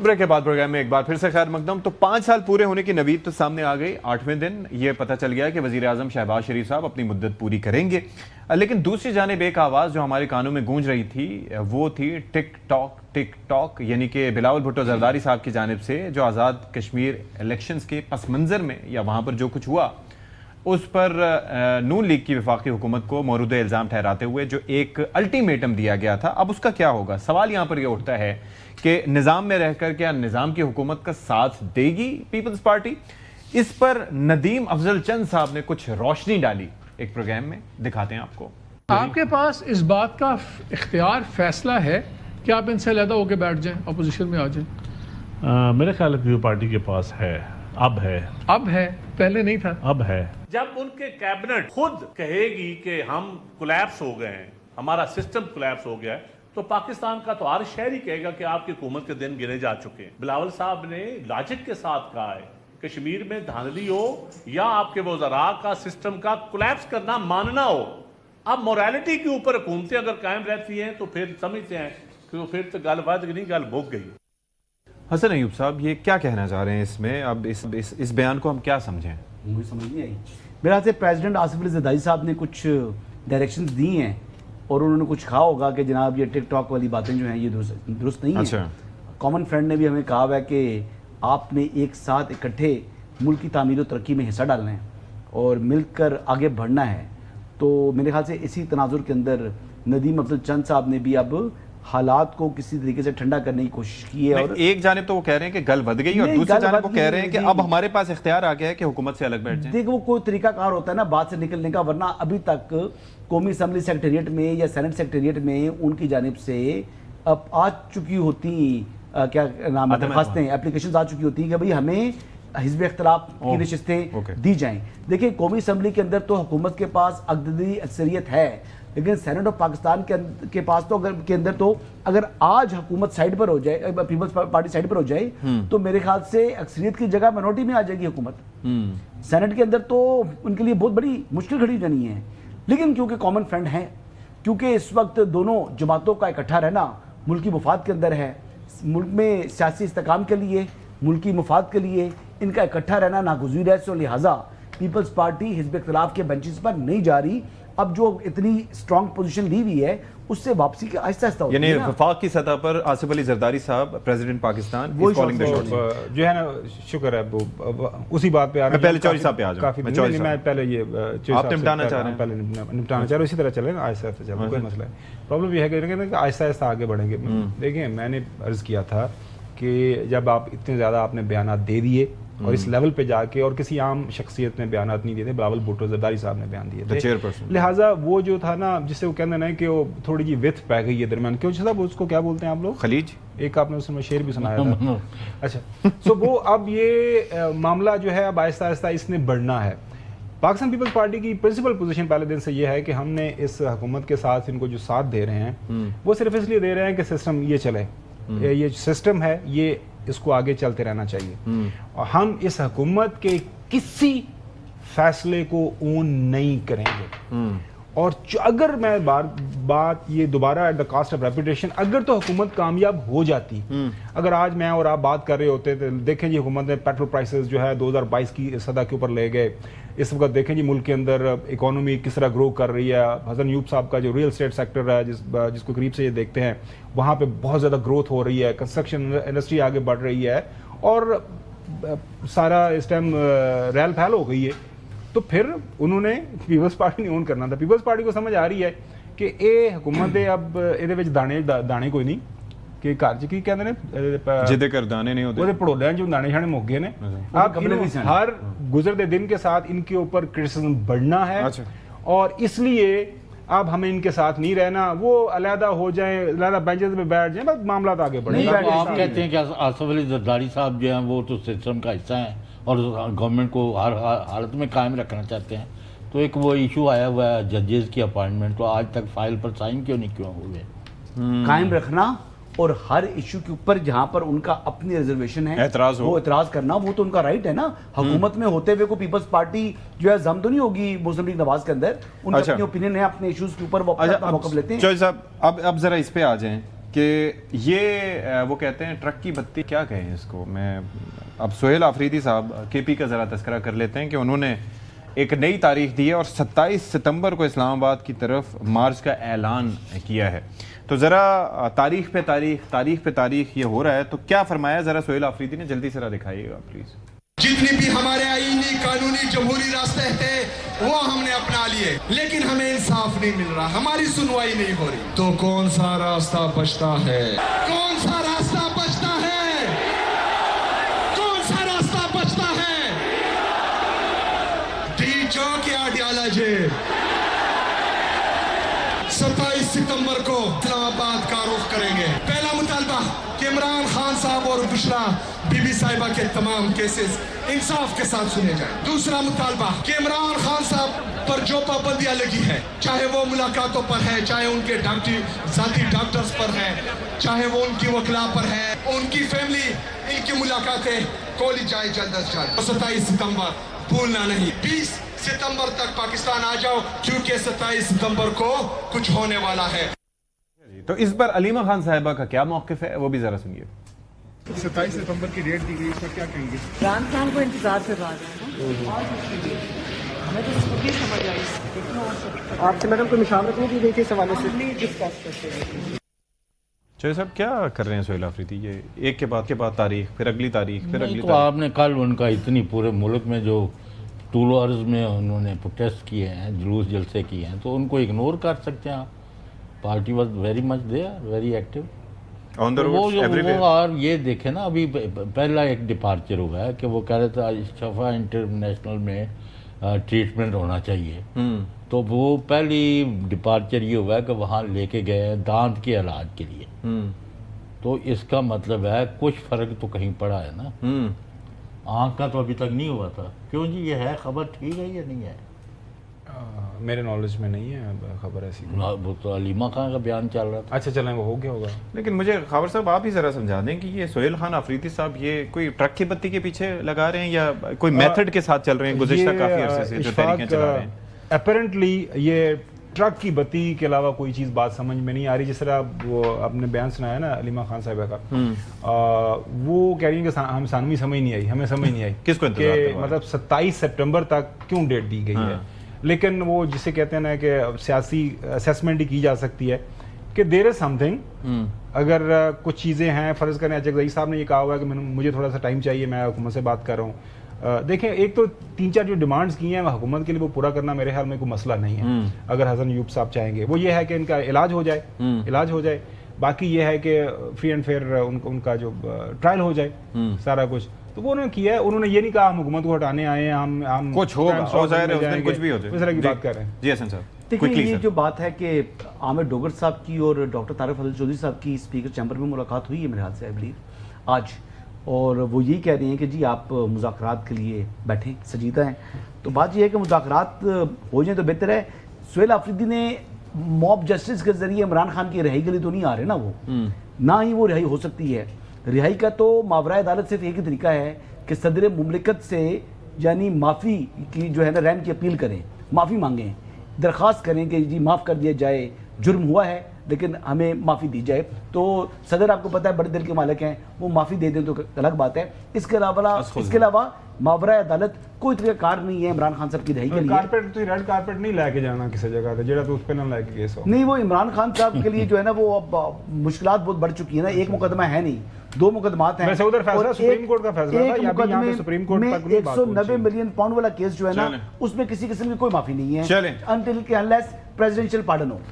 Break के बाद programme में एक बार फिर से खैर मकदम। तो 5 साल पूरे होने की नवीद तो सामने आ गई। 8वें दिन ये पता चल गया कि वजीर आजम शहबाज शरीफ साहब अपनी मुद्दत पूरी करेंगे, लेकिन दूसरी जानिब एक आवाज़ जो हमारे कानों में गूंज रही थी वो थी टिक टॉक, यानी कि बिलावल भुट्टो जरदारी साहब की जानिब से जो आज़ाद कश्मीर इलेक्शंस के पस मंज़र में या वहाँ पर जो कुछ हुआ उस पर नून लीग की वफाकी हुकूमत को मौरूद इल्ज़ाम ठहराते हुए जो एक अल्टीमेटम दिया गया था, अब उसका क्या होगा? सवाल यहाँ पर यह उठता है कि निज़ाम में रहकर क्या निज़ाम की हुकूमत का साथ देगी पीपल्स पार्टी? इस पर नदीम अफजल चंद साहब ने कुछ रोशनी डाली एक प्रोग्राम में, दिखाते हैं आपको। आपके पास इस बात का इख्तियार फैसला है कि आप इनसे अलहदा होकर बैठ जाएं, अपोजिशन में आ जाएं। मेरे ख्याल है पार्टी के पास है, अब है, पहले नहीं था, अब है। जब उनके कैबिनेट खुद कहेगी कि हम कोलैप्स हो गए हैं, हमारा सिस्टम कोलैप्स हो गया है, तो पाकिस्तान का तो हर शहर ही कहेगा कि आपकी हुकूमत के दिन गिने जा चुके हैं। बिलावल साहब ने लॉजिक के साथ कहा है कश्मीर में धांधली हो या आपके वज़रा का सिस्टम का कोलैप्स करना मानना हो, अब मोरालिटी के ऊपर हुकूमतें अगर कायम रहती हैं तो फिर समझते हैं कि फिर तो गल बद नहीं, गल बुक गई। हसन अयूब साहब ये क्या कहना चाह रहे हैं इसमें? अब इस बयान को हम क्या समझें? मुझे समझ नहीं आई। मेरा से प्रेसिडेंट आसिफ अली ज़रदारी साहब ने कुछ डायरेक्शंस दी हैं और उन्होंने कुछ कहा होगा कि जनाब ये टिक टॉक वाली बातें जो हैं ये दुरुस्त नहीं है। कॉमन फ्रंट ने भी हमें कहा हुआ है कि आपने एक साथ इकट्ठे मुल्क की तामीर और तरक्की में हिस्सा डालना है और मिलकर आगे बढ़ना है। तो मेरे ख्याल से इसी तनाजुर के अंदर नदीम अफजल चंद साहब ने भी अब हालात को किसी तरीके से ठंडा करने की कोशिश की है। और एक जानिब तो वो कह रहे हैं कि गल बद गई और दूसरी जानिब वो कह रहे हैं कि अब हमारे पास इख्तियार आ गया है कि हुकूमत से अलग बैठ जाए। देखो वो कोई तरीकाकार होता है ना बात से निकलने का, वरना अभी तक कौमी असम्बली सेक्रेटेरिएट में या सेनेट सेक्रेटेरिएट में उनकी जानिब से अब आ चुकी होती क्या नाम है दरखास्तें, एप्लीकेशन आ चुकी होती हैं कि भाई हमें हिज़्ब इख्तिलाफ की नशिस्तें दी जाएं। देखिए कौमी असम्बली के अंदर तो हुकूमत के पास अक़दरी अक्सरियत है, लेकिन सेनेट ऑफ पाकिस्तान के पास तो अगर आज हुकूमत साइड पर हो जाए, पीपल्स पार्टी साइड पर हो जाए तो मेरे ख्याल से अक्सरियत की जगह मिनॉरिटी में आ जाएगी हुकूमत। सेनेट के अंदर तो उनके लिए बहुत बड़ी मुश्किल खड़ी जानी है। लेकिन क्योंकि कॉमन फ्रंट है, क्योंकि इस वक्त दोनों जमातों का इकट्ठा रहना मुल्क की मुफाद के अंदर है, मुल्क में सियासी इस्तेकाम के लिए, मुल्क की मुफाद के लिए इनका इकट्ठा रहना नागुज़ीर है, सो लिहाजा पीपल्स पार्टी हिज़्ब इख्तिलाफ के बेंचेस पर नहीं जा रही। अब जो इतनी स्ट्रॉन्ग पोजीशन ली हुई है उससे वापसी के आहिस्ता आहिस्ता यानी वफाक की सतह पर आसिफ अली जरदारी साहब president Pakistan calling the shots जो है ना। शुक्र है वो उसी बात पे आ रहा है। पहले चौधरी साहब पे आ जाऊं। मैं पहले ये आप निपटाना चाह रहे हैं, पहले निपटाना चाह रहे हैं, इसी तरह चले ना आहिस्ता आहिस्ता चले, कोई मसला है। प्रॉब्लम ये है कि आहिस्ता आहिस्ता आगे बढ़ेंगे। देखिए मैंने अर्ज किया था कि जब आप इतने ज़्यादा आपने बयान दे दिए और इस लेवल पे जाके, और किसी आम शख्सियत ने बयान नहीं दिए थे, बिलावल भुट्टो जरदारी साहब ने बयान दिए थे, लिहाजा वो जो था ना जिसे वो कहते हैं कि वो थोड़ी जी विथ पै गई है दरमियान। क्यों साहब उसको क्या बोलते हैं आप लोग? खलीज। एक आपने उसमें शेर भी सुनाया था। अच्छा तो वो अब ये मामला जो है अब आहिस्ता आहिस्ता इसने बढ़ना है। पाकिस्तान पीपल्स पार्टी की प्रिंसिपल पोजीशन पहले दिन से ये है कि हमने इस हुकूमत के साथ इनको जो साथ दे रहे हैं वो सिर्फ इसलिए दे रहे हैं कि सिस्टम ये चले, ये सिस्टम है ये इसको आगे चलते रहना चाहिए। और हम इस हुकूमत के किसी फैसले को ओन नहीं करेंगे। और अगर मैं बात ये दोबारा at the cost of reputation, अगर तो हुकूमत कामयाब हो जाती, अगर आज मैं और आप बात कर रहे होते तो देखें जी हुकूमत ने पेट्रोल प्राइसेस जो है 2022 की सतह के ऊपर ले गए। इस वक्त देखें जी मुल्क के अंदर इकोनॉमी किस तरह ग्रो कर रही है। हसन यूब साहब का जो रियल एस्टेट सेक्टर है जिसको करीब से ये देखते हैं, वहाँ पे बहुत ज़्यादा ग्रोथ हो रही है, कंस्ट्रक्शन इंडस्ट्री आगे बढ़ रही है और सारा इस टाइम रहल फैल हो गई है। तो फिर उन्होंने पीपल्स पार्टी ने ओन करना था। पीपल्स पार्टी को समझ आ रही है कि ये हुकूमत अब ये दाने कोई नहीं कि घर च की कहते हैं जिदे कर दाने नहीं होते, पड़ोलियां जो दाने शाने मुक गए ने। आप हर गुजरते दिन के साथ इनके ऊपर क्रिटिसिज्म बढ़ना है और इसलिए अब हमें इनके साथ नहीं रहना। वो अलहदा हो जाए, अलहदा बेंचेस पे बैठ जाए, बस मामला तो आगे बढ़ेगा। आप कहते हैं कि आसिफ अली जरदारी साहब जो हैं वो तो सिस्टम का हिस्सा हैं और गवर्नमेंट को हर हालत में कायम रखना चाहते हैं। तो एक वो इशू आया हुआ है जजेस की अपॉइंटमेंट, तो आज तक फाइल पर साइन क्यों हुए? कायम रखना और हर इशू के ऊपर जहां पर उनका अपनी रिजर्वेशन है वो एतराज करना, वो तो उनका राइट है ना। हुकूमत में होते हुए को पीपल्स पार्टी जो है जम तो नहीं होगी मुस्लिम लीग नवाज के अंदर। उनका अपनी ओपिनियन है, अपने इश्यूज के ऊपर वो अपना मौक़िफ़ लेते हैं। चौधरी साहब अब जरा इस पे आ जाएं کہ یہ وہ کہتے ہیں ٹرک کی بتی، کیا کہیں اس کو، میں اب سہیل آفریدی صاحب کے پی کا ذرا تذکرہ کر لیتے ہیں کہ انہوں نے ایک نئی تاریخ دی ہے اور 27 ستمبر کو اسلام آباد کی طرف مارچ کا اعلان کیا ہے. تو ذرا تاریخ پہ تاریخ یہ ہو رہا ہے، تو کیا فرمایا ذرا سہیل آفریدی نے، جلدی سے دکھائیے گا پلیز. جتنی بھی ہمارے آئینی قانونی جمہوری راستے ہیں وہ ہم نے اپنا لیے، لیکن ہمیں انصاف نہیں مل رہا، ہماری سنوائی نہیں ہو رہی. تو کون سا راستہ بچتا ہے؟ کون سا راستہ بچتا ہے؟ کون سا راستہ بچتا ہے؟ چوک آئیڈیالوجی 27 ستمبر کو اسلام آباد کا رخ کریں گے. پہلا مطالبہ کہ عمران خان صاحب اور بشرا بی بی صاحبہ کے تمام کیسز انصاف کے ساتھ سنے جائیں. دوسرا مطالبہ کہ عمران خان صاحب پر جو پابندیاں لگی ہے، چاہے وہ ملاقاتوں پر ہے، چاہے ان کے ذاتی ڈاکٹرز پر ہے، چاہے وہ ان کی وکلاء پر ہے، ان کی فیملی، ان کی ملاقاتیں کھولی جائے جلد از جلد. 27 ستمبر بھولنا نہیں. 20 ستمبر تک پاکستان آ جاؤ، کیونکہ 27 ستمبر کو کچھ ہونے والا ہے. تو اس پر علیمہ خان صاحبہ کا کیا موقف ہے وہ بھی ذرا سنیے. 27 ستمبر کی ڈیٹ دی گئی، اس پر کیا کہیں گے؟ عمران خان کو انتظار سے بعد ہمیں تو سمجھ آئی آپ سے میڈم کو مشاورت نہیں کی گئی تھی اس حوالے سے ڈسکس کرتے ہیں. چوہے صاحب کیا کر رہے ہیں سہیل آفریدی، یہ ایک کے بعد تاریخ، پھر اگلی تاریخ، پھر اگلی تو تاریخ. آپ نے کل ان کا اتنی پورے ملک میں جو طول و عرض میں انہوں نے پروٹیسٹ کیے ہیں، جلوس جلسے کیے ہیں، تو ان کو اگنور کر سکتے ہیں آپ. Party was very much there, very active. اور یہ دیکھیں نا، ابھی پہلا ایک ڈپارچر ہوا ہے کہ وہ کہہ رہے تھے شفا انٹرنیشنل میں ٹریٹمنٹ ہونا چاہیے. تو وہ پہلی ڈپارچر یہ ہوا ہے کہ وہاں لے کے گئے دانت کے علاج کے لیے. تو اس کا مطلب ہے کچھ فرق تو کہیں پڑا ہے نا. آنکھ کا تو ابھی تک نہیں ہوا تھا. کیوں جی، یہ ہے خبر ٹھیک ہے یا نہیں ہے؟ میرے نالج میں نہیں ہے خبر ایسی. وہ تو علیمہ خان کا بیان چل رہا تھا. اچھا چلیں، وہ ہو گیا ہوگا. لیکن مجھے خاور صاحب آپ ہی ذرا سمجھا دیں کہ یہ سہیل خان آفریدی صاحب یہ کوئی ٹرک کی بتی کے پیچھے لگا رہے ہیں یا کوئی میتھڈ کے ساتھ چل رہے ہیں گزشتہ کافی عرصے سے جو تحریکیں چلا رہے ہیں؟ اپیرنٹلی یہ ٹرک کی بتی کے علاوہ کوئی چیز بات سمجھ میں نہیں آ رہی. جس طرح وہ آپ نے بیان سنایا نا علیمہ خان صاحبہ کا، وہ کہہ رہی ہیں کہ ہمیں سمجھ نہیں آئی، ہمیں سمجھ نہیں آئی کس کو انتظار کہ مطلب 27 سپٹمبر تک کیوں ڈیٹ دی گئی ہے. لیکن وہ جسے کہتے ہیں نا کہ سیاسی اسیسمنٹ ہی کی جا سکتی ہے کہ دیر از سم تھنگ. اگر کچھ چیزیں ہیں، فرض کریں اجزائی صاحب نے یہ کہا ہوا ہے کہ مجھے تھوڑا سا ٹائم چاہیے، میں حکومت سے بات کر رہا ہوں. دیکھیں، ایک تو 3-4 جو ڈیمانڈز کی ہیں حکومت کے لیے وہ پورا کرنا میرے خیال میں کوئی مسئلہ نہیں ہے. اگر حسن ایوب صاحب چاہیں گے، وہ یہ ہے کہ ان کا علاج ہو جائے. باقی یہ ہے کہ فری اینڈ فیئر ان کا جو ٹرائل ہو جائے سارا کچھ. تو وہ انہوں نے کیا ہے. انہوں نے یہ نہیں کہا ہم حکومت کو ہٹانے آئے ہیں، ہم کچھ ہوگا، کچھ بھی ہو جائے. اس طرح کی بات کر رہے ہیں. جی حسن صاحب، دیکھیں یہ جو بات ہے کہ عامر ڈوگر صاحب کی اور ڈاکٹر طارق فضل چودھری صاحب کی اسپیکر چیمبر میں ملاقات ہوئی ہے میرے خیال سے آج، اور وہ یہی کہہ رہی ہیں کہ جی آپ مذاکرات کے لیے بیٹھیں، سجیدہ ہیں. تو بات یہ ہے کہ مذاکرات ہو جائیں تو بہتر ہے. سہیل آفریدی نے موب جسٹس کے ذریعے عمران خان کی رہائی کے لیے تو نہیں آ رہے نا، وہ نہ ہی وہ رہائی ہو سکتی ہے. رہائی کا تو ماورائے عدالت صرف ایک ہی طریقہ ہے کہ صدر مملکت سے یعنی معافی کی جو ہے نا رحم کی اپیل کریں، معافی مانگیں، درخواست کریں کہ جی معاف کر دیا جائے، جرم ہوا ہے لیکن ہمیں معافی دی جائے. تو صدر آپ کو پتہ ہے بڑے دل کے مالک ہیں، وہ معافی دے دیں تو الگ بات ہے. اس کے علاوہ ماورائے عدالت کوئی طریقہ کار نہیں ہے عمران خان صاحب کی رہائی کے لیے. کارپیٹ تو ریڈ کارپیٹ نہیں لے کے جانا کسی جگہ تے جڑا تو اس پہ نہ لے کے کیس ہو. نہیں، وہ عمران خان صاحب کے لیے جو ہے نا وہ اب مشکلات بہت بڑھ چکی ہیں نا. ایک مقدمہ ہے نہیں، 2 مقدمات ہیں. ویسے ادھر فیصلہ سپریم کورٹ کا فیصلہ تھا، یا بھی یہاں پہ سپریم کورٹ تک نہیں بات. 190 ملین پاؤنڈ والا کیس جو ہے نا، اس میں کسی قسم کی کوئی معافی نہیں ہے انٹل کہ انلیس پریزیڈنشیل پارڈن ہو.